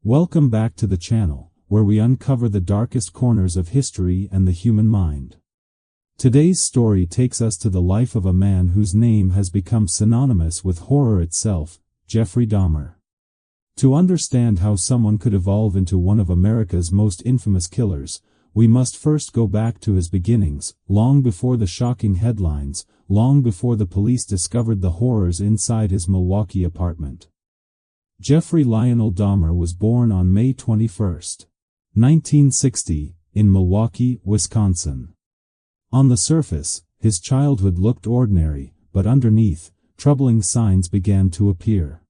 Welcome back to the channel, where we uncover the darkest corners of history and the human mind. Today's story takes us to the life of a man whose name has become synonymous with horror itself, Jeffrey Dahmer. To understand how someone could evolve into one of America's most infamous killers, we must first go back to his beginnings, long before the shocking headlines, long before the police discovered the horrors inside his Milwaukee apartment. Jeffrey Lionel Dahmer was born on May 21, 1960, in Milwaukee, Wisconsin. On the surface, his childhood looked ordinary, but underneath, troubling signs began to appear.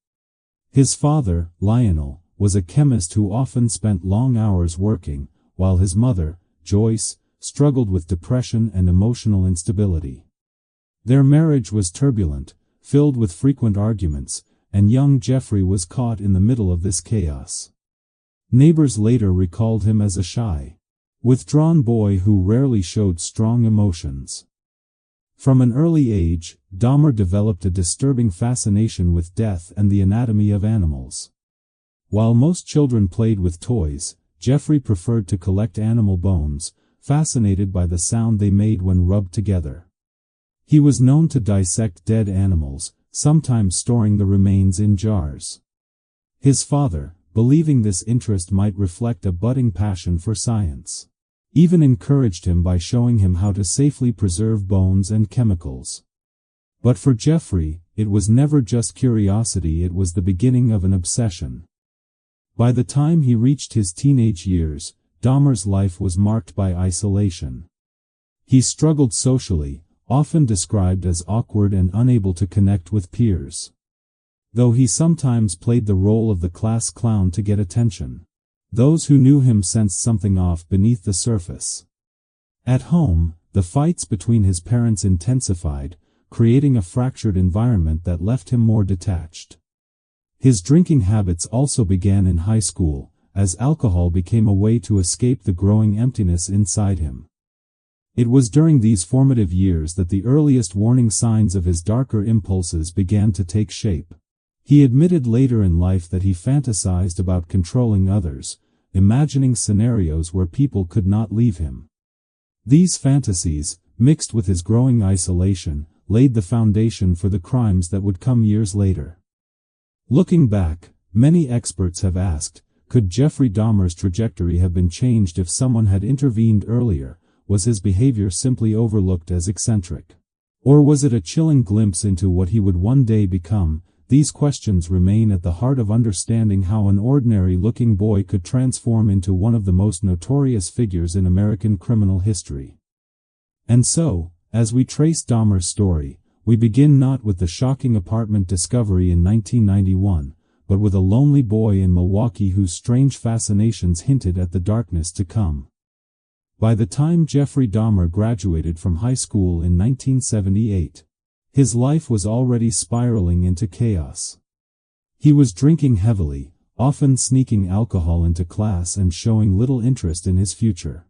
His father, Lionel, was a chemist who often spent long hours working, while his mother, Joyce, struggled with depression and emotional instability. Their marriage was turbulent, filled with frequent arguments, and young Jeffrey was caught in the middle of this chaos. Neighbors later recalled him as a shy, withdrawn boy who rarely showed strong emotions. From an early age, Dahmer developed a disturbing fascination with death and the anatomy of animals. While most children played with toys, Jeffrey preferred to collect animal bones, fascinated by the sound they made when rubbed together. He was known to dissect dead animals, sometimes storing the remains in jars. His father, believing this interest might reflect a budding passion for science, even encouraged him by showing him how to safely preserve bones and chemicals. But for Jeffrey, it was never just curiosity, it was the beginning of an obsession. By the time he reached his teenage years, Dahmer's life was marked by isolation. He struggled socially, often described as awkward and unable to connect with peers. Though he sometimes played the role of the class clown to get attention, those who knew him sensed something off beneath the surface. At home, the fights between his parents intensified, creating a fractured environment that left him more detached. His drinking habits also began in high school, as alcohol became a way to escape the growing emptiness inside him. It was during these formative years that the earliest warning signs of his darker impulses began to take shape. He admitted later in life that he fantasized about controlling others, imagining scenarios where people could not leave him. These fantasies, mixed with his growing isolation, laid the foundation for the crimes that would come years later. Looking back, many experts have asked, could Jeffrey Dahmer's trajectory have been changed if someone had intervened earlier? Was his behavior simply overlooked as eccentric? Or was it a chilling glimpse into what he would one day become? These questions remain at the heart of understanding how an ordinary-looking boy could transform into one of the most notorious figures in American criminal history. And so, as we trace Dahmer's story, we begin not with the shocking apartment discovery in 1991, but with a lonely boy in Milwaukee whose strange fascinations hinted at the darkness to come. By the time Jeffrey Dahmer graduated from high school in 1978, his life was already spiraling into chaos. He was drinking heavily, often sneaking alcohol into class and showing little interest in his future.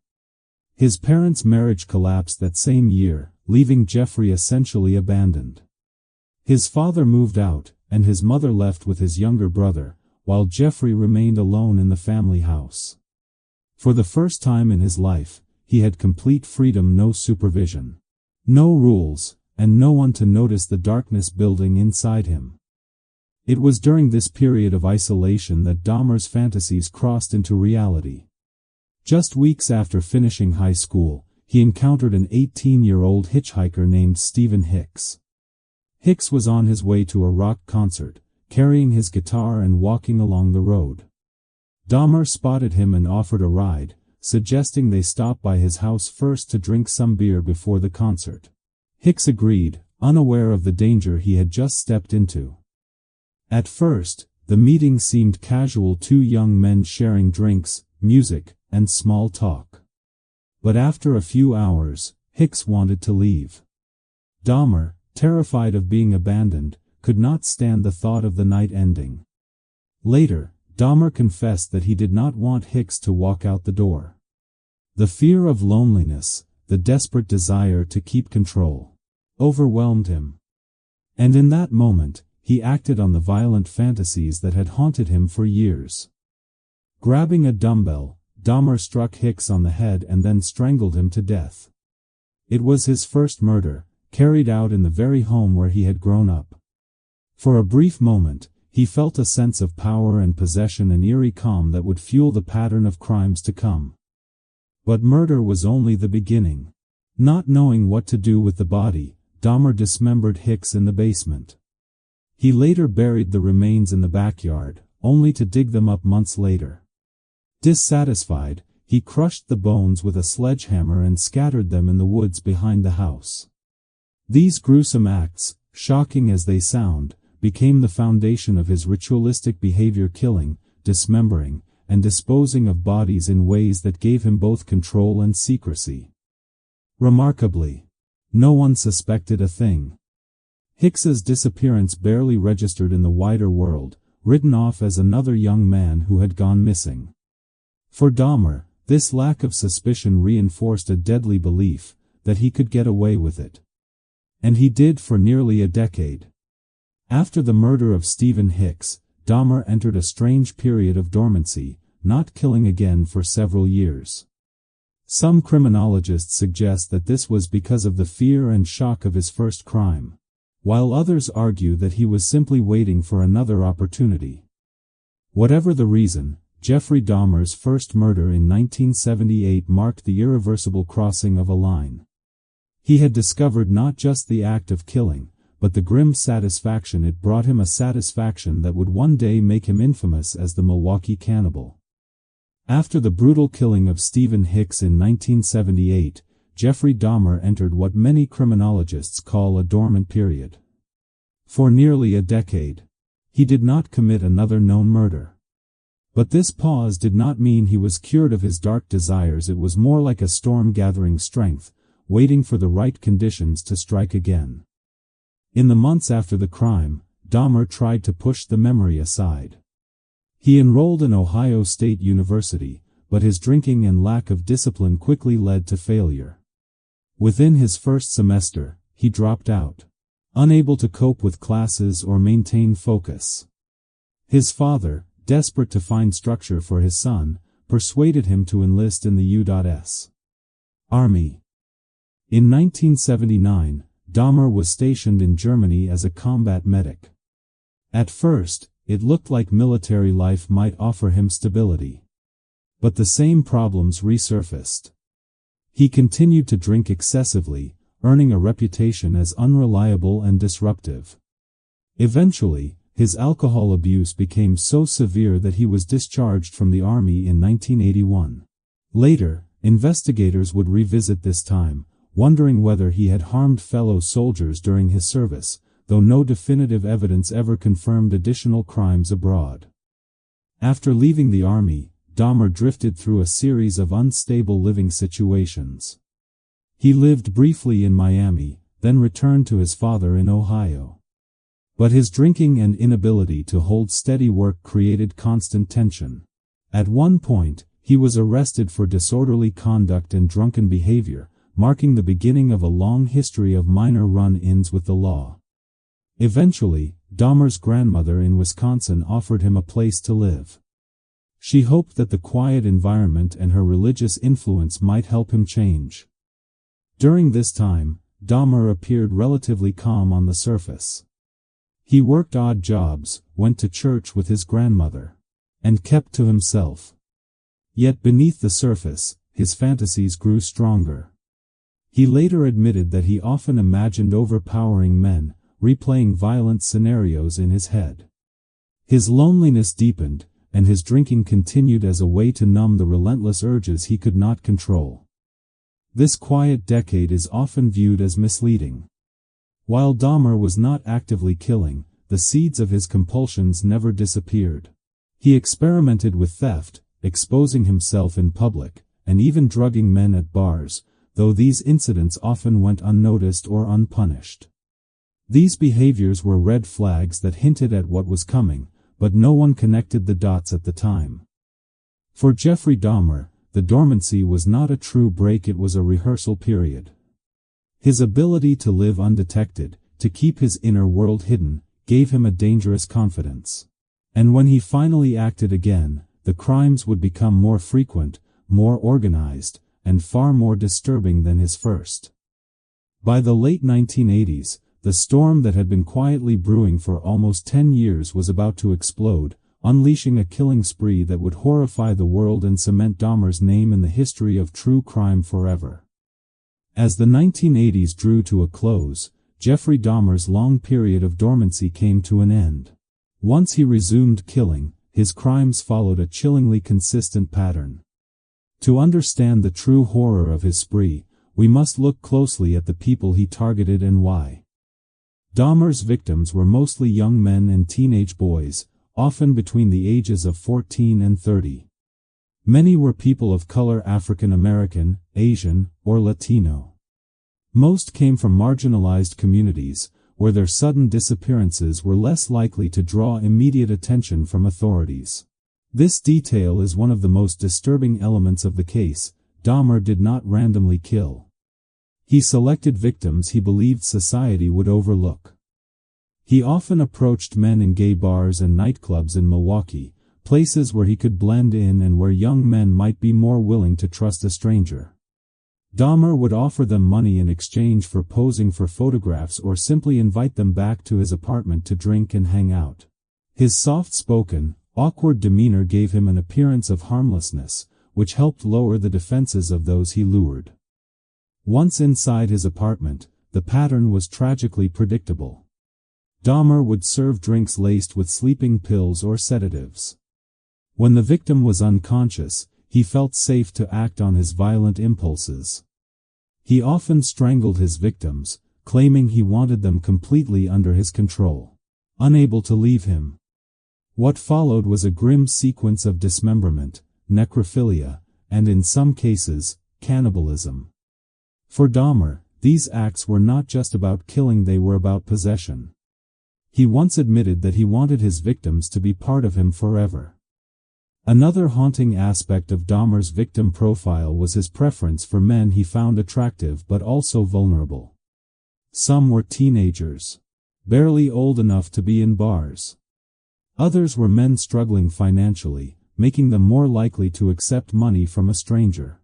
His parents' marriage collapsed that same year, leaving Jeffrey essentially abandoned. His father moved out, and his mother left with his younger brother, while Jeffrey remained alone in the family house. For the first time in his life, he had complete freedom, no supervision, no rules, and no one to notice the darkness building inside him. It was during this period of isolation that Dahmer's fantasies crossed into reality. Just weeks after finishing high school, he encountered an 18-year-old hitchhiker named Stephen Hicks. Hicks was on his way to a rock concert, carrying his guitar and walking along the road. Dahmer spotted him and offered a ride, suggesting they stop by his house first to drink some beer before the concert. Hicks agreed, unaware of the danger he had just stepped into. At first, the meeting seemed casual, two young men sharing drinks, music, and small talk. But after a few hours, Hicks wanted to leave. Dahmer, terrified of being abandoned, could not stand the thought of the night ending. Later, Dahmer confessed that he did not want Hicks to walk out the door. The fear of loneliness, the desperate desire to keep control, overwhelmed him. And in that moment, he acted on the violent fantasies that had haunted him for years. Grabbing a dumbbell, Dahmer struck Hicks on the head and then strangled him to death. It was his first murder, carried out in the very home where he had grown up. For a brief moment, he felt a sense of power and possession, an eerie calm that would fuel the pattern of crimes to come. But murder was only the beginning. Not knowing what to do with the body, Dahmer dismembered Hicks in the basement. He later buried the remains in the backyard, only to dig them up months later. Dissatisfied, he crushed the bones with a sledgehammer and scattered them in the woods behind the house. These gruesome acts, shocking as they sound, became the foundation of his ritualistic behavior, killing, dismembering, and disposing of bodies in ways that gave him both control and secrecy. Remarkably, no one suspected a thing. Hicks's disappearance barely registered in the wider world, written off as another young man who had gone missing. For Dahmer, this lack of suspicion reinforced a deadly belief that he could get away with it. And he did for nearly a decade. After the murder of Stephen Hicks, Dahmer entered a strange period of dormancy, not killing again for several years. Some criminologists suggest that this was because of the fear and shock of his first crime, while others argue that he was simply waiting for another opportunity. Whatever the reason, Jeffrey Dahmer's first murder in 1978 marked the irreversible crossing of a line. He had discovered not just the act of killing, but the grim satisfaction it brought him, a satisfaction that would one day make him infamous as the Milwaukee Cannibal. After the brutal killing of Stephen Hicks in 1978, Jeffrey Dahmer entered what many criminologists call a dormant period. For nearly a decade, he did not commit another known murder. But this pause did not mean he was cured of his dark desires. It was more like a storm gathering strength, waiting for the right conditions to strike again. In the months after the crime, Dahmer tried to push the memory aside. He enrolled in Ohio State University, but his drinking and lack of discipline quickly led to failure. Within his first semester, he dropped out, unable to cope with classes or maintain focus. His father, desperate to find structure for his son, persuaded him to enlist in the U.S. Army. In 1979, Dahmer was stationed in Germany as a combat medic. At first, it looked like military life might offer him stability. But the same problems resurfaced. He continued to drink excessively, earning a reputation as unreliable and disruptive. Eventually, his alcohol abuse became so severe that he was discharged from the army in 1981. Later, investigators would revisit this time, wondering whether he had harmed fellow soldiers during his service, though no definitive evidence ever confirmed additional crimes abroad. After leaving the army, Dahmer drifted through a series of unstable living situations. He lived briefly in Miami, then returned to his father in Ohio. But his drinking and inability to hold steady work created constant tension. At one point, he was arrested for disorderly conduct and drunken behavior, marking the beginning of a long history of minor run-ins with the law. Eventually, Dahmer's grandmother in Wisconsin offered him a place to live. She hoped that the quiet environment and her religious influence might help him change. During this time, Dahmer appeared relatively calm on the surface. He worked odd jobs, went to church with his grandmother, and kept to himself. Yet beneath the surface, his fantasies grew stronger. He later admitted that he often imagined overpowering men, replaying violent scenarios in his head. His loneliness deepened, and his drinking continued as a way to numb the relentless urges he could not control. This quiet decade is often viewed as misleading. While Dahmer was not actively killing, the seeds of his compulsions never disappeared. He experimented with theft, exposing himself in public, and even drugging men at bars, though these incidents often went unnoticed or unpunished. These behaviors were red flags that hinted at what was coming, but no one connected the dots at the time. For Jeffrey Dahmer, the dormancy was not a true break, it was a rehearsal period. His ability to live undetected, to keep his inner world hidden, gave him a dangerous confidence. And when he finally acted again, the crimes would become more frequent, more organized, and far more disturbing than his first. By the late 1980s, the storm that had been quietly brewing for almost 10 years was about to explode, unleashing a killing spree that would horrify the world and cement Dahmer's name in the history of true crime forever. As the 1980s drew to a close, Jeffrey Dahmer's long period of dormancy came to an end. Once he resumed killing, his crimes followed a chillingly consistent pattern. To understand the true horror of his spree, we must look closely at the people he targeted and why. Dahmer's victims were mostly young men and teenage boys, often between the ages of 14 and 30. Many were people of color, African American, Asian, or Latino. Most came from marginalized communities, where their sudden disappearances were less likely to draw immediate attention from authorities. This detail is one of the most disturbing elements of the case. Dahmer did not randomly kill. He selected victims he believed society would overlook. He often approached men in gay bars and nightclubs in Milwaukee, places where he could blend in and where young men might be more willing to trust a stranger. Dahmer would offer them money in exchange for posing for photographs or simply invite them back to his apartment to drink and hang out. His soft-spoken, awkward demeanor gave him an appearance of harmlessness, which helped lower the defenses of those he lured. Once inside his apartment, the pattern was tragically predictable. Dahmer would serve drinks laced with sleeping pills or sedatives. When the victim was unconscious, he felt safe to act on his violent impulses. He often strangled his victims, claiming he wanted them completely under his control, unable to leave him. What followed was a grim sequence of dismemberment, necrophilia, and in some cases, cannibalism. For Dahmer, these acts were not just about killing, they were about possession. He once admitted that he wanted his victims to be part of him forever. Another haunting aspect of Dahmer's victim profile was his preference for men he found attractive but also vulnerable. Some were teenagers, barely old enough to be in bars. Others were men struggling financially, making them more likely to accept money from a stranger.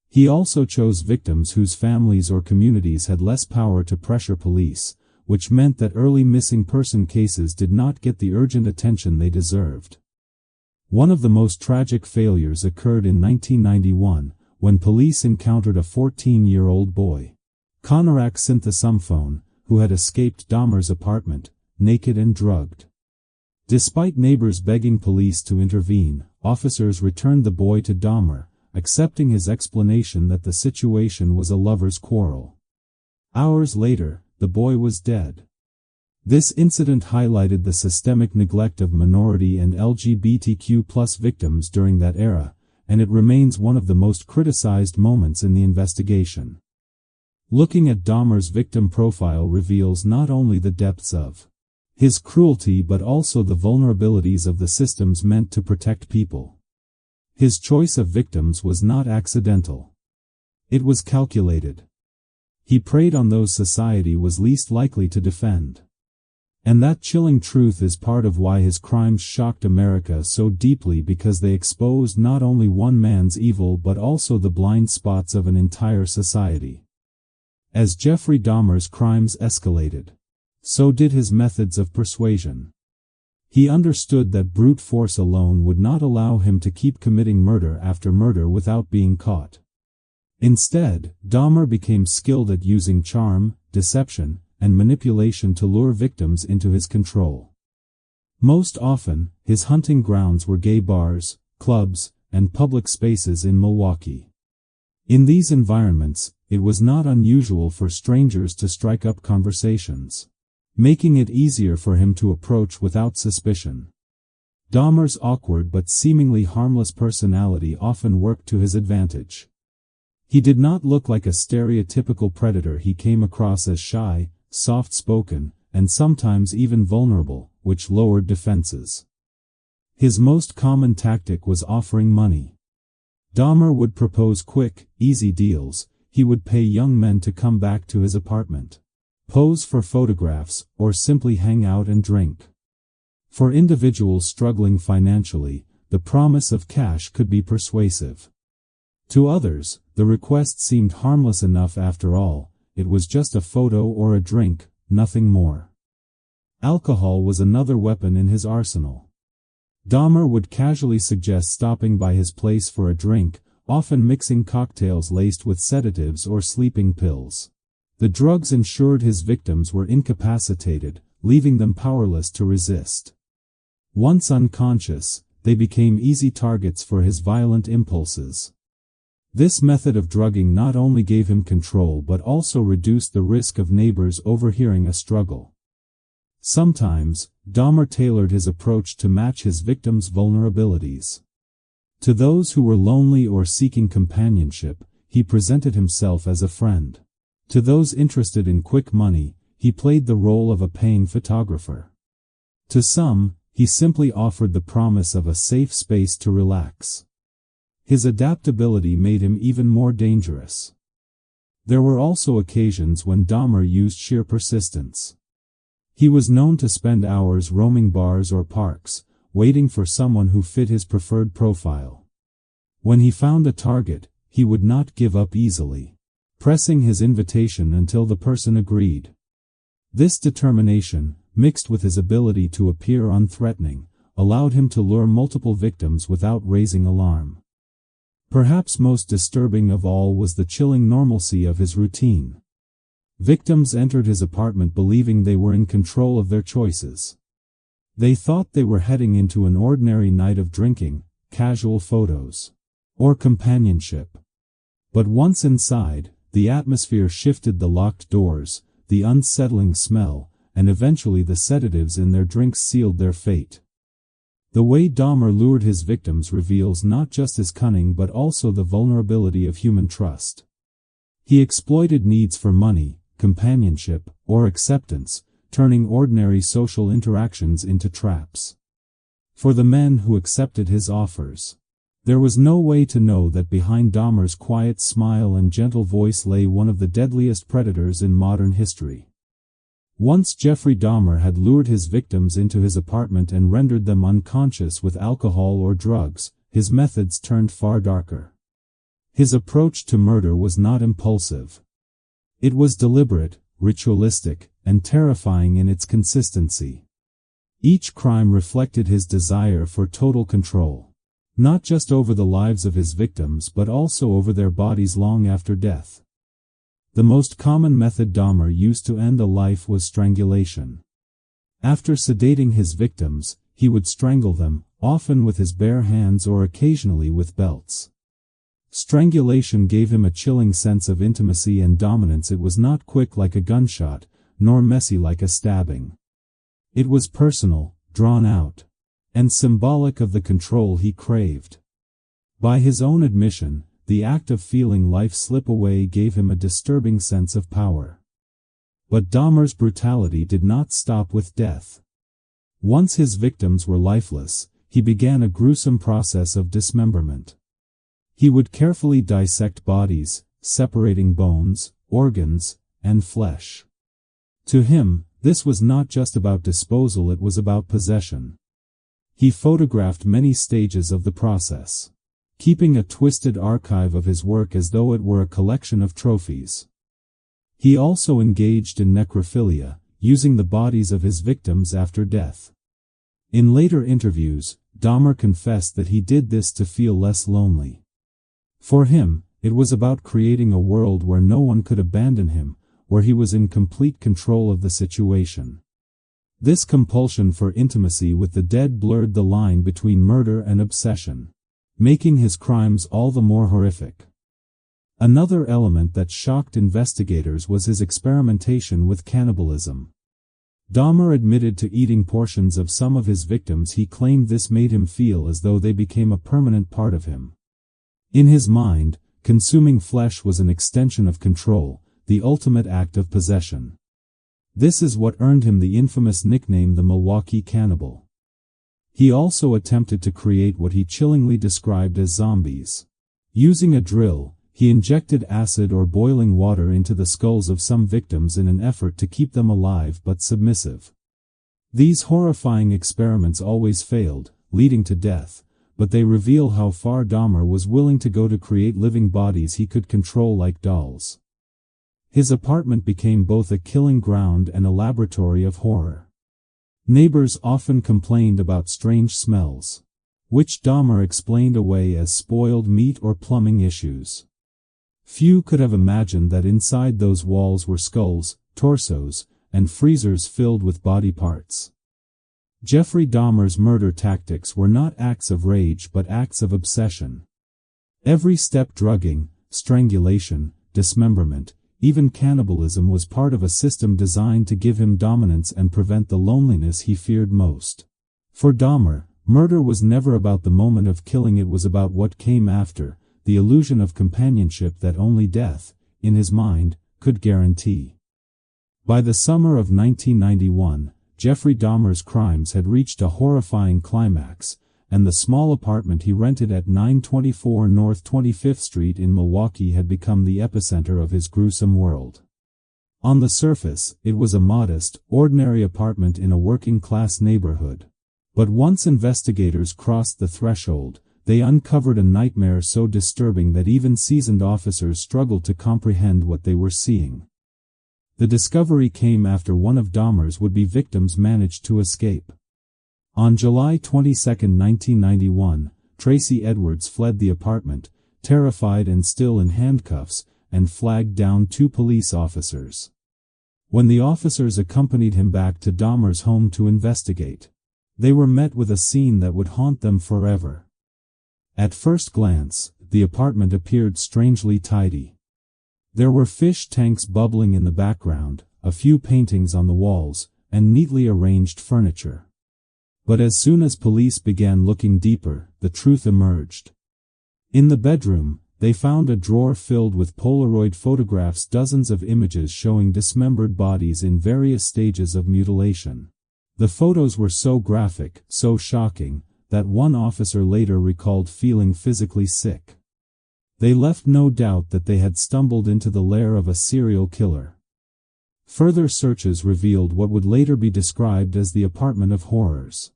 He also chose victims whose families or communities had less power to pressure police, which meant that early missing person cases did not get the urgent attention they deserved. One of the most tragic failures occurred in 1991, when police encountered a 14-year-old boy, Konorak Synthesumphone, who had escaped Dahmer's apartment, naked and drugged. Despite neighbors begging police to intervene, officers returned the boy to Dahmer, accepting his explanation that the situation was a lover's quarrel. Hours later, the boy was dead. This incident highlighted the systemic neglect of minority and LGBTQ+ victims during that era, and it remains one of the most criticized moments in the investigation. Looking at Dahmer's victim profile reveals not only the depths of his cruelty but also the vulnerabilities of the systems meant to protect people. His choice of victims was not accidental. It was calculated. He preyed on those society was least likely to defend. And that chilling truth is part of why his crimes shocked America so deeply, because they exposed not only one man's evil but also the blind spots of an entire society. As Jeffrey Dahmer's crimes escalated, so did his methods of persuasion. He understood that brute force alone would not allow him to keep committing murder after murder without being caught. Instead, Dahmer became skilled at using charm, deception, and manipulation to lure victims into his control. Most often, his hunting grounds were gay bars, clubs, and public spaces in Milwaukee. In these environments, it was not unusual for strangers to strike up conversations, making it easier for him to approach without suspicion. Dahmer's awkward but seemingly harmless personality often worked to his advantage. He did not look like a stereotypical predator. He came across as shy, soft-spoken, and sometimes even vulnerable, which lowered defenses. His most common tactic was offering money. Dahmer would propose quick, easy deals. He would pay young men to come back to his apartment, pose for photographs, or simply hang out and drink. For individuals struggling financially, the promise of cash could be persuasive. To others, the request seemed harmless enough after all, it was just a photo or a drink, nothing more. Alcohol was another weapon in his arsenal. Dahmer would casually suggest stopping by his place for a drink, often mixing cocktails laced with sedatives or sleeping pills. The drugs ensured his victims were incapacitated, leaving them powerless to resist. Once unconscious, they became easy targets for his violent impulses. This method of drugging not only gave him control but also reduced the risk of neighbors overhearing a struggle. Sometimes, Dahmer tailored his approach to match his victims' vulnerabilities. To those who were lonely or seeking companionship, he presented himself as a friend. To those interested in quick money, he played the role of a paying photographer. To some, he simply offered the promise of a safe space to relax. His adaptability made him even more dangerous. There were also occasions when Dahmer used sheer persistence. He was known to spend hours roaming bars or parks, waiting for someone who fit his preferred profile. When he found a target, he would not give up easily, pressing his invitation until the person agreed. This determination, mixed with his ability to appear unthreatening, allowed him to lure multiple victims without raising alarm. Perhaps most disturbing of all was the chilling normalcy of his routine. Victims entered his apartment believing they were in control of their choices. They thought they were heading into an ordinary night of drinking, casual photos, or companionship. But once inside, the atmosphere shifted. The locked doors, the unsettling smell, and eventually the sedatives in their drinks sealed their fate. The way Dahmer lured his victims reveals not just his cunning but also the vulnerability of human trust. He exploited needs for money, companionship, or acceptance, turning ordinary social interactions into traps. For the men who accepted his offers, there was no way to know that behind Dahmer's quiet smile and gentle voice lay one of the deadliest predators in modern history. Once Jeffrey Dahmer had lured his victims into his apartment and rendered them unconscious with alcohol or drugs, his methods turned far darker. His approach to murder was not impulsive. It was deliberate, ritualistic, and terrifying in its consistency. Each crime reflected his desire for total control, not just over the lives of his victims but also over their bodies long after death. The most common method Dahmer used to end a life was strangulation. After sedating his victims, he would strangle them, often with his bare hands or occasionally with belts. Strangulation gave him a chilling sense of intimacy and dominance. It was not quick like a gunshot, nor messy like a stabbing. It was personal, drawn out, and symbolic of the control he craved. By his own admission, the act of feeling life slip away gave him a disturbing sense of power. But Dahmer's brutality did not stop with death. Once his victims were lifeless, he began a gruesome process of dismemberment. He would carefully dissect bodies, separating bones, organs, and flesh. To him, this was not just about disposal, it was about possession. He photographed many stages of the process, keeping a twisted archive of his work as though it were a collection of trophies. He also engaged in necrophilia, using the bodies of his victims after death. In later interviews, Dahmer confessed that he did this to feel less lonely. For him, it was about creating a world where no one could abandon him, where he was in complete control of the situation. This compulsion for intimacy with the dead blurred the line between murder and obsession, making his crimes all the more horrific. Another element that shocked investigators was his experimentation with cannibalism. Dahmer admitted to eating portions of some of his victims. He claimed this made him feel as though they became a permanent part of him. In his mind, consuming flesh was an extension of control, the ultimate act of possession. This is what earned him the infamous nickname the Milwaukee Cannibal. He also attempted to create what he chillingly described as zombies. Using a drill, he injected acid or boiling water into the skulls of some victims in an effort to keep them alive but submissive. These horrifying experiments always failed, leading to death, but they reveal how far Dahmer was willing to go to create living bodies he could control like dolls. His apartment became both a killing ground and a laboratory of horror. Neighbors often complained about strange smells, which Dahmer explained away as spoiled meat or plumbing issues. Few could have imagined that inside those walls were skulls, torsos, and freezers filled with body parts. Jeffrey Dahmer's murder tactics were not acts of rage but acts of obsession. Every step drugging, strangulation, dismemberment, even cannibalism was part of a system designed to give him dominance and prevent the loneliness he feared most. For Dahmer, murder was never about the moment of killing, it was about what came after, the illusion of companionship that only death, in his mind, could guarantee. By the summer of 1991, Jeffrey Dahmer's crimes had reached a horrifying climax, and the small apartment he rented at 924 North 25th Street in Milwaukee had become the epicenter of his gruesome world. On the surface, it was a modest, ordinary apartment in a working-class neighborhood. But once investigators crossed the threshold, they uncovered a nightmare so disturbing that even seasoned officers struggled to comprehend what they were seeing. The discovery came after one of Dahmer's would-be victims managed to escape. On July 22, 1991, Tracy Edwards fled the apartment, terrified and still in handcuffs, and flagged down 2 police officers. When the officers accompanied him back to Dahmer's home to investigate, they were met with a scene that would haunt them forever. At first glance, the apartment appeared strangely tidy. There were fish tanks bubbling in the background, a few paintings on the walls, and neatly arranged furniture. But as soon as police began looking deeper, the truth emerged. In the bedroom, they found a drawer filled with Polaroid photographs, dozens of images showing dismembered bodies in various stages of mutilation. The photos were so graphic, so shocking, that one officer later recalled feeling physically sick. They left no doubt that they had stumbled into the lair of a serial killer. Further searches revealed what would later be described as the apartment of horrors.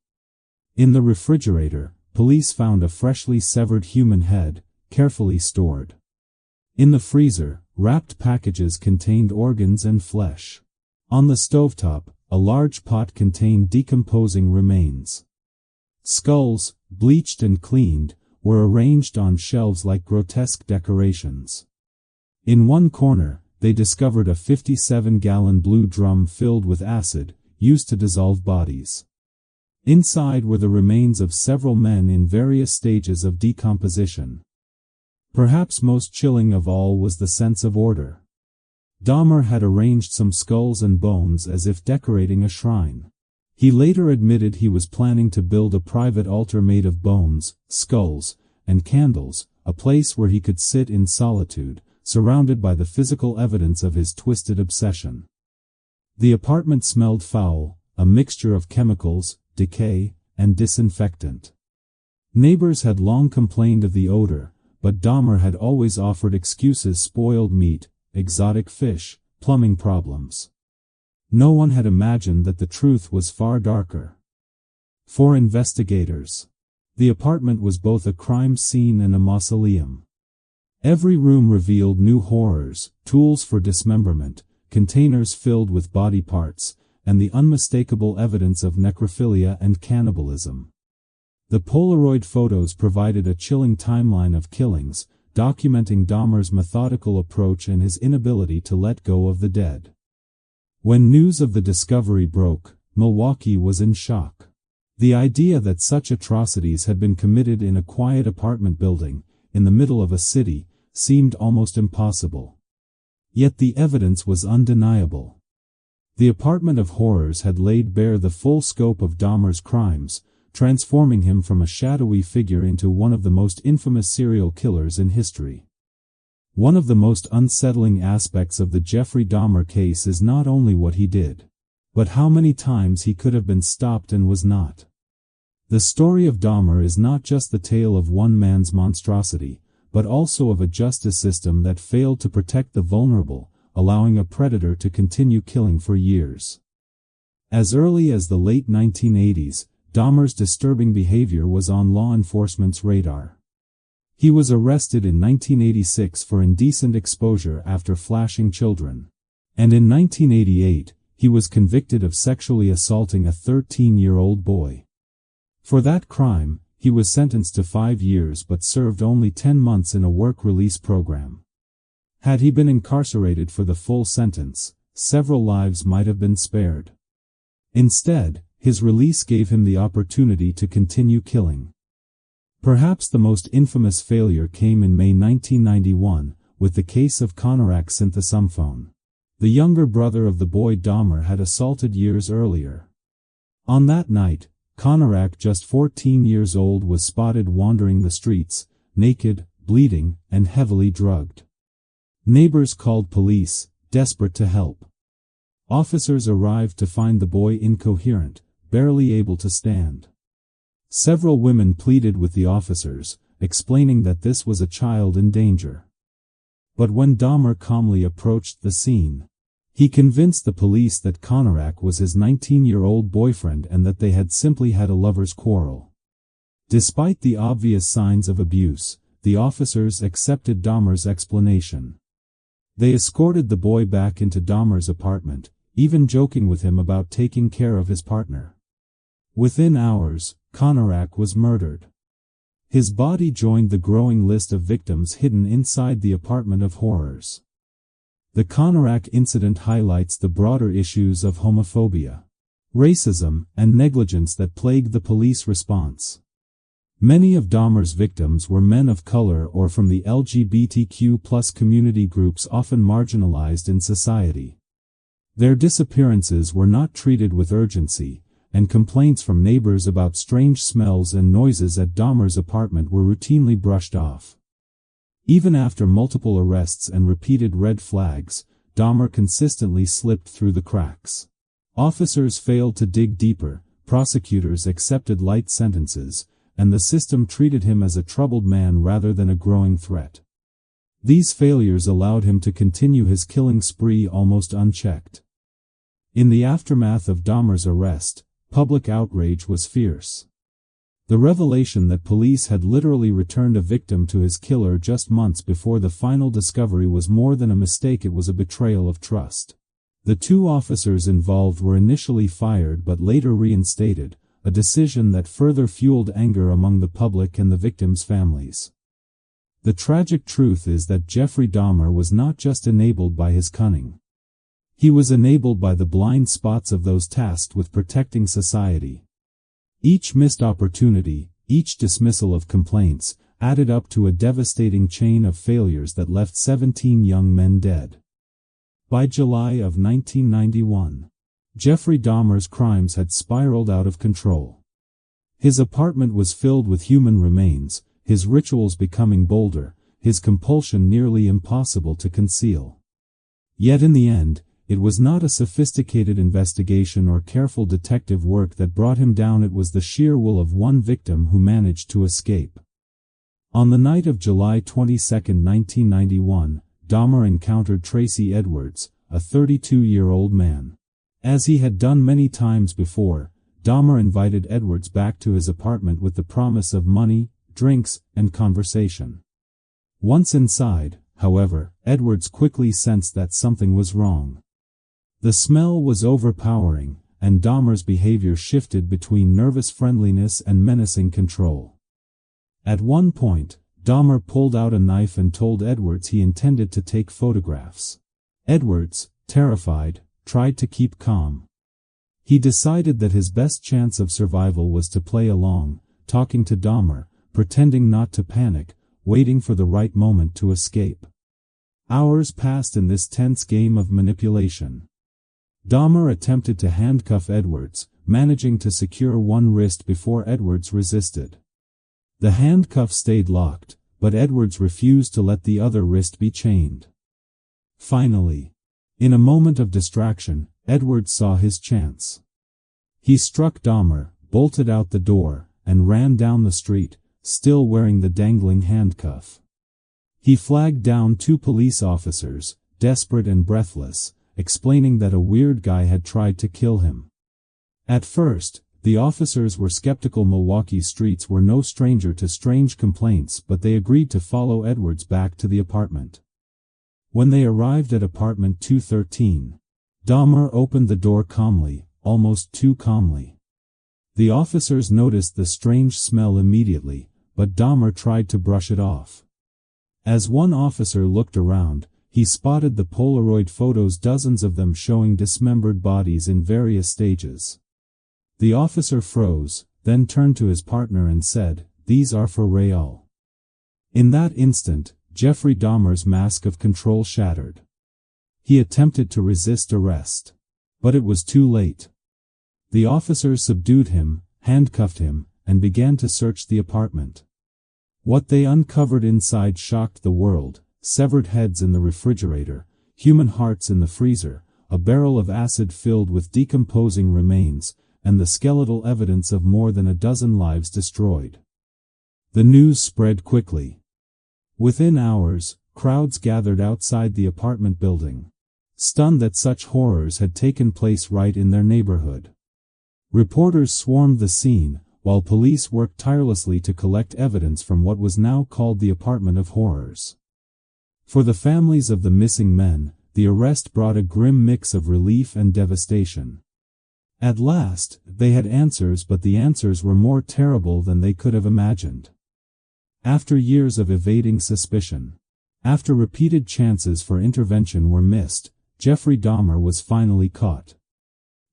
In the refrigerator, police found a freshly severed human head, carefully stored. In the freezer, wrapped packages contained organs and flesh. On the stovetop, a large pot contained decomposing remains. Skulls, bleached and cleaned, were arranged on shelves like grotesque decorations. In one corner, they discovered a 57-gallon blue drum filled with acid, used to dissolve bodies. Inside were the remains of several men in various stages of decomposition. Perhaps most chilling of all was the sense of order. Dahmer had arranged some skulls and bones as if decorating a shrine. He later admitted he was planning to build a private altar made of bones, skulls, and candles, a place where he could sit in solitude, surrounded by the physical evidence of his twisted obsession. The apartment smelled foul, a mixture of chemicals, decay, and disinfectant. Neighbors had long complained of the odor, but Dahmer had always offered excuses: spoiled meat, exotic fish, plumbing problems. No one had imagined that the truth was far darker. For investigators, the apartment was both a crime scene and a mausoleum. Every room revealed new horrors, tools for dismemberment, containers filled with body parts, and the unmistakable evidence of necrophilia and cannibalism. The Polaroid photos provided a chilling timeline of killings, documenting Dahmer's methodical approach and his inability to let go of the dead. When news of the discovery broke, Milwaukee was in shock. The idea that such atrocities had been committed in a quiet apartment building, in the middle of a city, seemed almost impossible. Yet the evidence was undeniable. The apartment of horrors had laid bare the full scope of Dahmer's crimes, transforming him from a shadowy figure into one of the most infamous serial killers in history. One of the most unsettling aspects of the Jeffrey Dahmer case is not only what he did, but how many times he could have been stopped and was not. The story of Dahmer is not just the tale of one man's monstrosity, but also of a justice system that failed to protect the vulnerable, allowing a predator to continue killing for years. As early as the late 1980s, Dahmer's disturbing behavior was on law enforcement's radar. He was arrested in 1986 for indecent exposure after flashing children. And in 1988, he was convicted of sexually assaulting a 13-year-old boy. For that crime, he was sentenced to 5 years but served only 10 months in a work release program. Had he been incarcerated for the full sentence, several lives might have been spared. Instead, his release gave him the opportunity to continue killing. Perhaps the most infamous failure came in May 1991, with the case of Konorak Synthesumphone. The younger brother of the boy Dahmer had assaulted years earlier. On that night, Konorak, just 14 years old, was spotted wandering the streets, naked, bleeding, and heavily drugged. Neighbors called police, desperate to help. Officers arrived to find the boy incoherent, barely able to stand. Several women pleaded with the officers, explaining that this was a child in danger. But when Dahmer calmly approached the scene, he convinced the police that Konorak was his 19-year-old boyfriend and that they had simply had a lover's quarrel. Despite the obvious signs of abuse, the officers accepted Dahmer's explanation. They escorted the boy back into Dahmer's apartment, even joking with him about taking care of his partner. Within hours, Konorak was murdered. His body joined the growing list of victims hidden inside the apartment of horrors. The Konorak incident highlights the broader issues of homophobia, racism, and negligence that plagued the police response. Many of Dahmer's victims were men of color or from the LGBTQ+ community, groups often marginalized in society. Their disappearances were not treated with urgency, and complaints from neighbors about strange smells and noises at Dahmer's apartment were routinely brushed off. Even after multiple arrests and repeated red flags, Dahmer consistently slipped through the cracks. Officers failed to dig deeper, prosecutors accepted light sentences, and the system treated him as a troubled man rather than a growing threat. These failures allowed him to continue his killing spree almost unchecked. In the aftermath of Dahmer's arrest, public outrage was fierce. The revelation that police had literally returned a victim to his killer just months before the final discovery was more than a mistake, it was a betrayal of trust. The two officers involved were initially fired but later reinstated, a decision that further fueled anger among the public and the victims' families. The tragic truth is that Jeffrey Dahmer was not just enabled by his cunning. He was enabled by the blind spots of those tasked with protecting society. Each missed opportunity, each dismissal of complaints, added up to a devastating chain of failures that left 17 young men dead. By July of 1991, Jeffrey Dahmer's crimes had spiraled out of control. His apartment was filled with human remains, his rituals becoming bolder, his compulsion nearly impossible to conceal. Yet in the end, it was not a sophisticated investigation or careful detective work that brought him down, it was the sheer will of one victim who managed to escape. On the night of July 22, 1991, Dahmer encountered Tracy Edwards, a 32-year-old man. As he had done many times before, Dahmer invited Edwards back to his apartment with the promise of money, drinks, and conversation. Once inside, however, Edwards quickly sensed that something was wrong. The smell was overpowering, and Dahmer's behavior shifted between nervous friendliness and menacing control. At one point, Dahmer pulled out a knife and told Edwards he intended to take photographs. Edwards, terrified, tried to keep calm. He decided that his best chance of survival was to play along, talking to Dahmer, pretending not to panic, waiting for the right moment to escape. Hours passed in this tense game of manipulation. Dahmer attempted to handcuff Edwards, managing to secure one wrist before Edwards resisted. The handcuff stayed locked, but Edwards refused to let the other wrist be chained. Finally, in a moment of distraction, Edwards saw his chance. He struck Dahmer, bolted out the door, and ran down the street, still wearing the dangling handcuff. He flagged down 2 police officers, desperate and breathless, explaining that a weird guy had tried to kill him. At first, the officers were skeptical. Milwaukee streets were no stranger to strange complaints, but they agreed to follow Edwards back to the apartment. When they arrived at apartment 213, Dahmer opened the door calmly, almost too calmly. The officers noticed the strange smell immediately, but Dahmer tried to brush it off. As one officer looked around, he spotted the Polaroid photos, dozens of them showing dismembered bodies in various stages. The officer froze, then turned to his partner and said, "These are for Raoul." In that instant, Jeffrey Dahmer's mask of control shattered. He attempted to resist arrest. But it was too late. The officers subdued him, handcuffed him, and began to search the apartment. What they uncovered inside shocked the world: severed heads in the refrigerator, human hearts in the freezer, a barrel of acid filled with decomposing remains, and the skeletal evidence of more than a dozen lives destroyed. The news spread quickly. Within hours, crowds gathered outside the apartment building, stunned that such horrors had taken place right in their neighborhood. Reporters swarmed the scene, while police worked tirelessly to collect evidence from what was now called the Apartment of Horrors. For the families of the missing men, the arrest brought a grim mix of relief and devastation. At last, they had answers, but the answers were more terrible than they could have imagined. After years of evading suspicion, after repeated chances for intervention were missed, Jeffrey Dahmer was finally caught.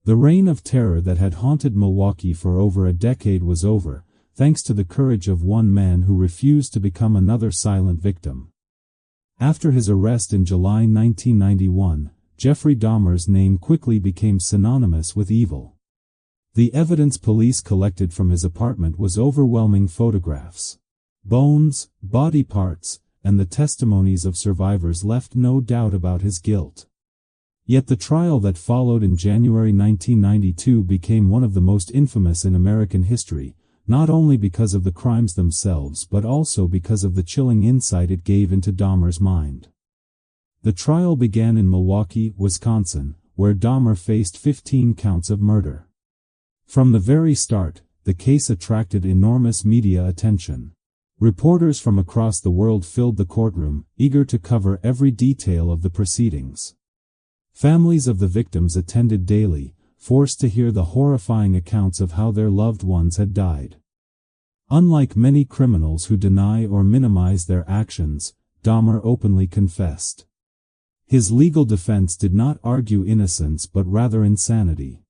The reign of terror that had haunted Milwaukee for over a decade was over, thanks to the courage of one man who refused to become another silent victim. After his arrest in July 1991, Jeffrey Dahmer's name quickly became synonymous with evil. The evidence police collected from his apartment was overwhelming: photographs, bones, body parts, and the testimonies of survivors left no doubt about his guilt. Yet the trial that followed in January 1992 became one of the most infamous in American history, not only because of the crimes themselves but also because of the chilling insight it gave into Dahmer's mind. The trial began in Milwaukee, Wisconsin, where Dahmer faced 15 counts of murder. From the very start, the case attracted enormous media attention. Reporters from across the world filled the courtroom, eager to cover every detail of the proceedings. Families of the victims attended daily, forced to hear the horrifying accounts of how their loved ones had died. Unlike many criminals who deny or minimize their actions, Dahmer openly confessed. His legal defense did not argue innocence but rather insanity.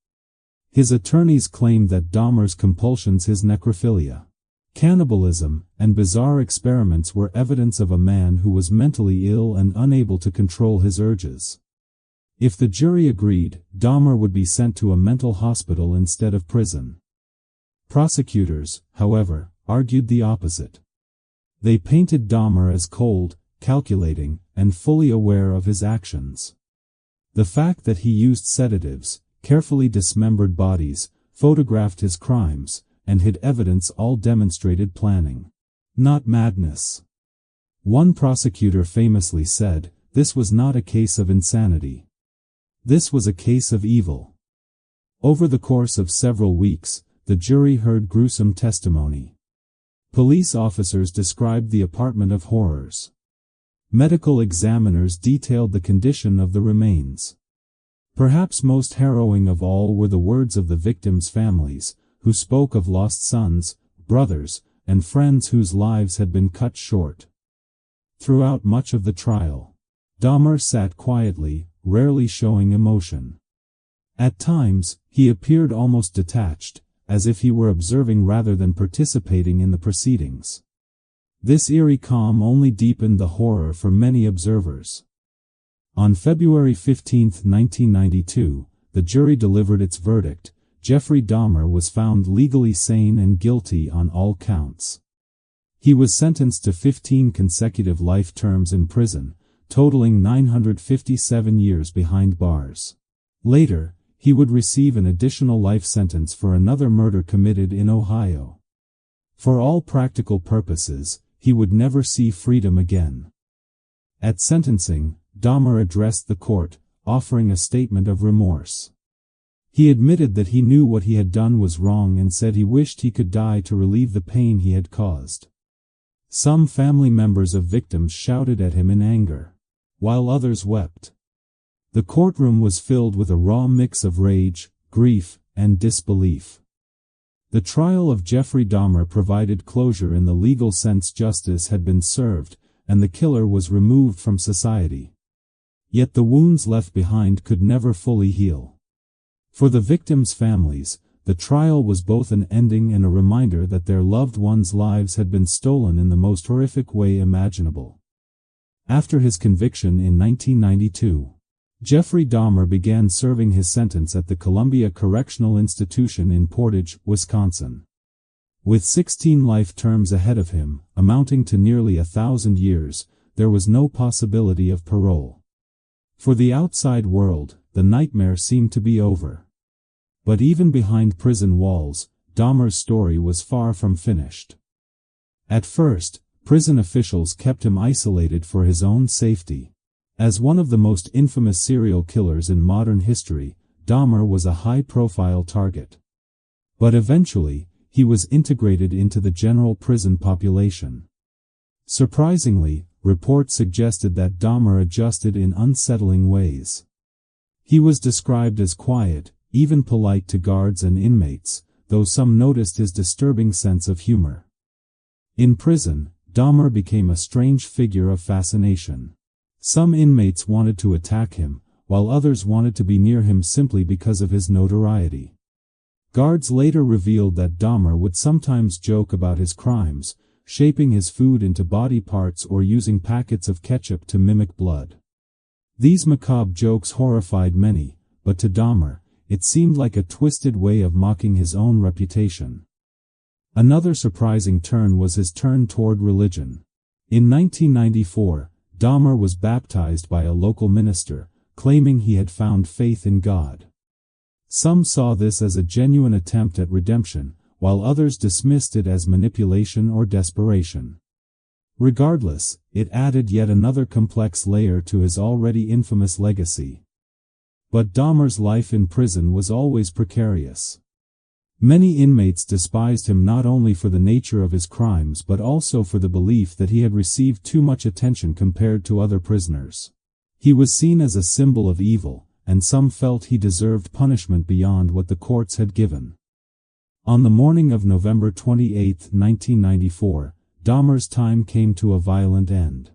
His attorneys claimed that Dahmer's compulsions, his necrophilia, cannibalism, and bizarre experiments were evidence of a man who was mentally ill and unable to control his urges. If the jury agreed, Dahmer would be sent to a mental hospital instead of prison. Prosecutors, however, argued the opposite. They painted Dahmer as cold, calculating, and fully aware of his actions. The fact that he used sedatives, carefully dismembered bodies, photographed his crimes, and hid evidence all demonstrated planning, not madness. One prosecutor famously said, "This was not a case of insanity. This was a case of evil." Over the course of several weeks, the jury heard gruesome testimony. Police officers described the apartment of horrors. Medical examiners detailed the condition of the remains. Perhaps most harrowing of all were the words of the victims' families, who spoke of lost sons, brothers, and friends whose lives had been cut short. Throughout much of the trial, Dahmer sat quietly, rarely showing emotion. At times, he appeared almost detached, as if he were observing rather than participating in the proceedings. This eerie calm only deepened the horror for many observers. On February 15, 1992, the jury delivered its verdict. Jeffrey Dahmer was found legally sane and guilty on all counts. He was sentenced to 15 consecutive life terms in prison, totaling 957 years behind bars. Later, he would receive an additional life sentence for another murder committed in Ohio. For all practical purposes, he would never see freedom again. At sentencing, Dahmer addressed the court, offering a statement of remorse. He admitted that he knew what he had done was wrong and said he wished he could die to relieve the pain he had caused. Some family members of victims shouted at him in anger, while others wept. The courtroom was filled with a raw mix of rage, grief, and disbelief. The trial of Jeffrey Dahmer provided closure in the legal sense. Justice had been served, and the killer was removed from society. Yet the wounds left behind could never fully heal. For the victims' families, the trial was both an ending and a reminder that their loved ones' lives had been stolen in the most horrific way imaginable. After his conviction in 1992, Jeffrey Dahmer began serving his sentence at the Columbia Correctional Institution in Portage, Wisconsin. With 16 life terms ahead of him, amounting to nearly 1,000 years, there was no possibility of parole. For the outside world, the nightmare seemed to be over. But even behind prison walls, Dahmer's story was far from finished. At first, prison officials kept him isolated for his own safety. As one of the most infamous serial killers in modern history, Dahmer was a high-profile target. But eventually, he was integrated into the general prison population. Surprisingly, reports suggested that Dahmer adjusted in unsettling ways. He was described as quiet, even polite to guards and inmates, though some noticed his disturbing sense of humor. In prison, Dahmer became a strange figure of fascination. Some inmates wanted to attack him, while others wanted to be near him simply because of his notoriety. Guards later revealed that Dahmer would sometimes joke about his crimes, shaping his food into body parts or using packets of ketchup to mimic blood. These macabre jokes horrified many, but to Dahmer, it seemed like a twisted way of mocking his own reputation. Another surprising turn was his turn toward religion. In 1994, Dahmer was baptized by a local minister, claiming he had found faith in God. Some saw this as a genuine attempt at redemption, while others dismissed it as manipulation or desperation. Regardless, it added yet another complex layer to his already infamous legacy. But Dahmer's life in prison was always precarious. Many inmates despised him not only for the nature of his crimes but also for the belief that he had received too much attention compared to other prisoners. He was seen as a symbol of evil, and some felt he deserved punishment beyond what the courts had given. On the morning of November 28, 1994, Dahmer's time came to a violent end.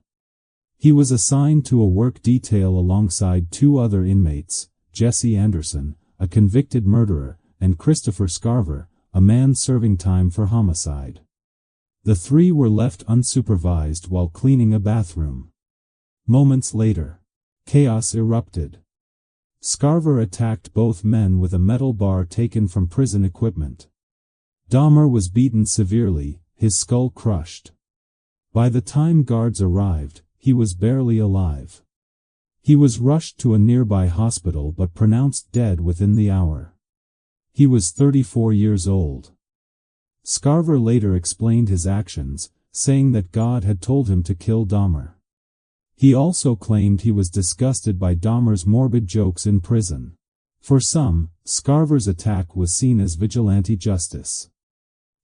He was assigned to a work detail alongside two other inmates, Jesse Anderson, a convicted murderer, and Christopher Scarver, a man serving time for homicide. The three were left unsupervised while cleaning a bathroom. Moments later, chaos erupted. Scarver attacked both men with a metal bar taken from prison equipment. Dahmer was beaten severely, his skull crushed. By the time guards arrived, he was barely alive. He was rushed to a nearby hospital but pronounced dead within the hour. He was 34 years old. Scarver later explained his actions, saying that God had told him to kill Dahmer. He also claimed he was disgusted by Dahmer's morbid jokes in prison. For some, Scarver's attack was seen as vigilante justice.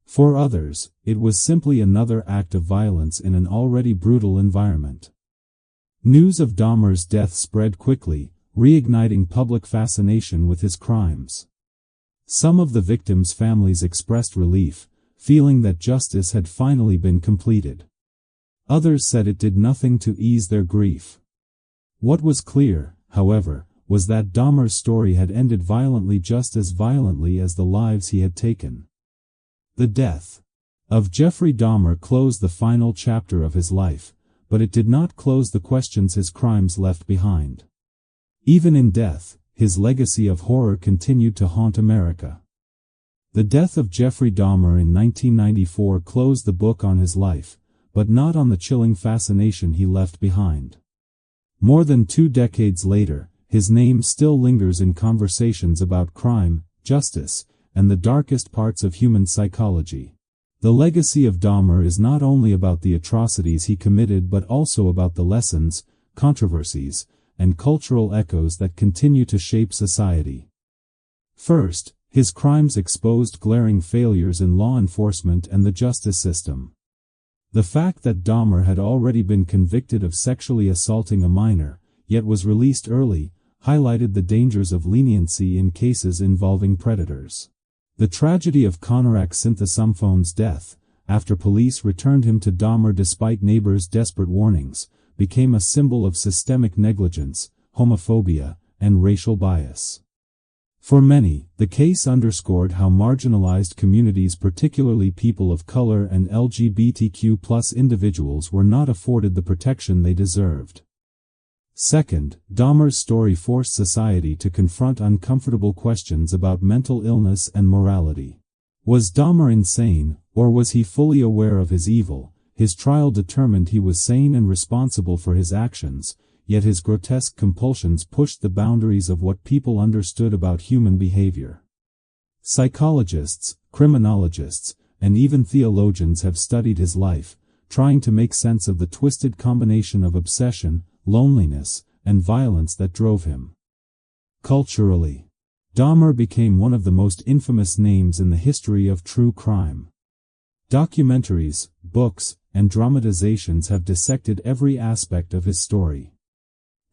For others, it was simply another act of violence in an already brutal environment. News of Dahmer's death spread quickly, reigniting public fascination with his crimes. Some of the victims' families expressed relief, feeling that justice had finally been completed. Others said it did nothing to ease their grief. What was clear, however, was that Dahmer's story had ended violently, just as violently as the lives he had taken. The death of Jeffrey Dahmer closed the final chapter of his life, but it did not close the questions his crimes left behind. Even in death, his legacy of horror continued to haunt America. The death of Jeffrey Dahmer in 1994 closed the book on his life, but not on the chilling fascination he left behind. More than 2 decades later, his name still lingers in conversations about crime, justice, and the darkest parts of human psychology. The legacy of Dahmer is not only about the atrocities he committed but also about the lessons, controversies, and cultural echoes that continue to shape society. First, his crimes exposed glaring failures in law enforcement and the justice system. The fact that Dahmer had already been convicted of sexually assaulting a minor, yet was released early, highlighted the dangers of leniency in cases involving predators. The tragedy of Konarek Sinthasumphon's death, after police returned him to Dahmer despite neighbors' desperate warnings, became a symbol of systemic negligence, homophobia, and racial bias. For many, the case underscored how marginalized communities, particularly people of color and LGBTQ+ individuals, were not afforded the protection they deserved. Second, Dahmer's story forced society to confront uncomfortable questions about mental illness and morality. Was Dahmer insane, or was he fully aware of his evil? His trial determined he was sane and responsible for his actions, yet his grotesque compulsions pushed the boundaries of what people understood about human behavior. Psychologists, criminologists, and even theologians have studied his life, trying to make sense of the twisted combination of obsession, loneliness, and violence that drove him. Culturally, Dahmer became one of the most infamous names in the history of true crime. Documentaries, books, and dramatizations have dissected every aspect of his story.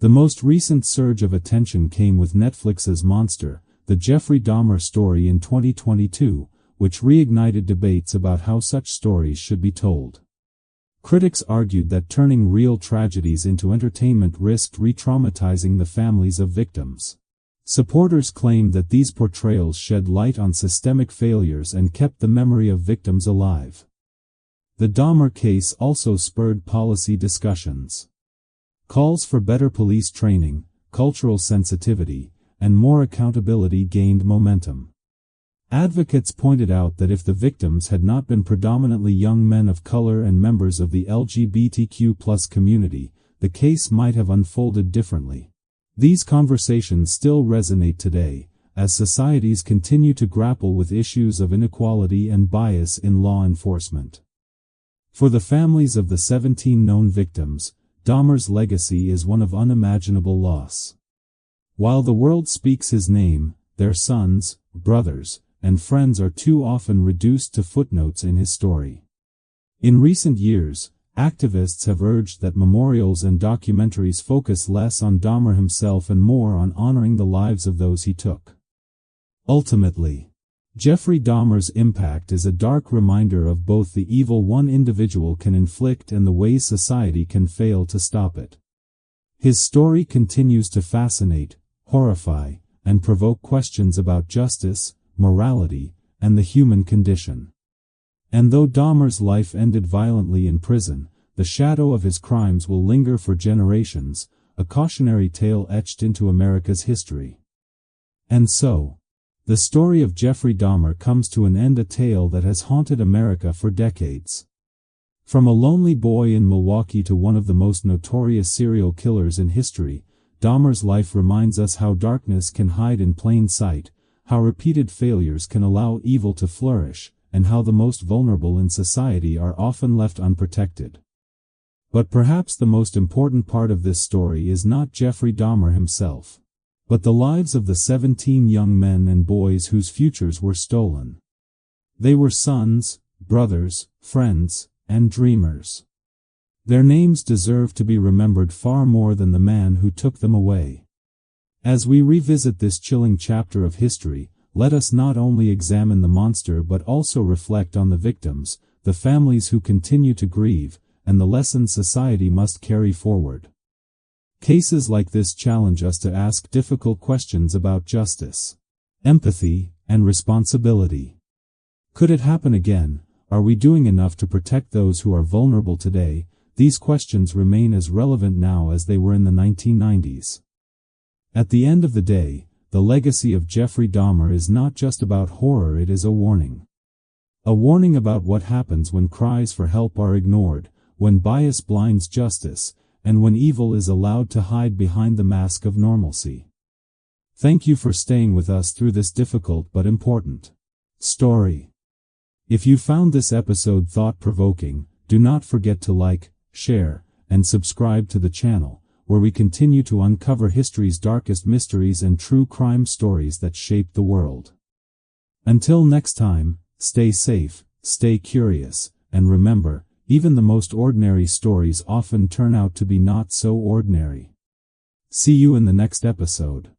The most recent surge of attention came with Netflix's Monster, the Jeffrey Dahmer story in 2022, which reignited debates about how such stories should be told. Critics argued that turning real tragedies into entertainment risked re-traumatizing the families of victims. Supporters claimed that these portrayals shed light on systemic failures and kept the memory of victims alive. The Dahmer case also spurred policy discussions. Calls for better police training, cultural sensitivity, and more accountability gained momentum. Advocates pointed out that if the victims had not been predominantly young men of color and members of the LGBTQ+ community, the case might have unfolded differently. These conversations still resonate today, as societies continue to grapple with issues of inequality and bias in law enforcement. For the families of the 17 known victims, Dahmer's legacy is one of unimaginable loss. While the world speaks his name, their sons, brothers, and friends are too often reduced to footnotes in his story. In recent years, activists have urged that memorials and documentaries focus less on Dahmer himself and more on honoring the lives of those he took. Ultimately, Jeffrey Dahmer's impact is a dark reminder of both the evil one individual can inflict and the ways society can fail to stop it. His story continues to fascinate, horrify, and provoke questions about justice, morality, and the human condition. And though Dahmer's life ended violently in prison, the shadow of his crimes will linger for generations, a cautionary tale etched into America's history. And so, the story of Jeffrey Dahmer comes to an end, a tale that has haunted America for decades. From a lonely boy in Milwaukee to one of the most notorious serial killers in history, Dahmer's life reminds us how darkness can hide in plain sight, how repeated failures can allow evil to flourish, and how the most vulnerable in society are often left unprotected. But perhaps the most important part of this story is not Jeffrey Dahmer himself, but the lives of the 17 young men and boys whose futures were stolen. They were sons, brothers, friends, and dreamers. Their names deserve to be remembered far more than the man who took them away. As we revisit this chilling chapter of history, let us not only examine the monster but also reflect on the victims, the families who continue to grieve, and the lessons society must carry forward. Cases like this challenge us to ask difficult questions about justice, empathy, and responsibility. Could it happen again? Are we doing enough to protect those who are vulnerable today? These questions remain as relevant now as they were in the 1990s. At the end of the day, the legacy of Jeffrey Dahmer is not just about horror, it is a warning. A warning about what happens when cries for help are ignored, when bias blinds justice, and when evil is allowed to hide behind the mask of normalcy. Thank you for staying with us through this difficult but important story. If you found this episode thought-provoking, do not forget to like, share, and subscribe to the channel. where we continue to uncover history's darkest mysteries and true crime stories that shape the world. Until next time, stay safe, stay curious, and remember, even the most ordinary stories often turn out to be not so ordinary. See you in the next episode.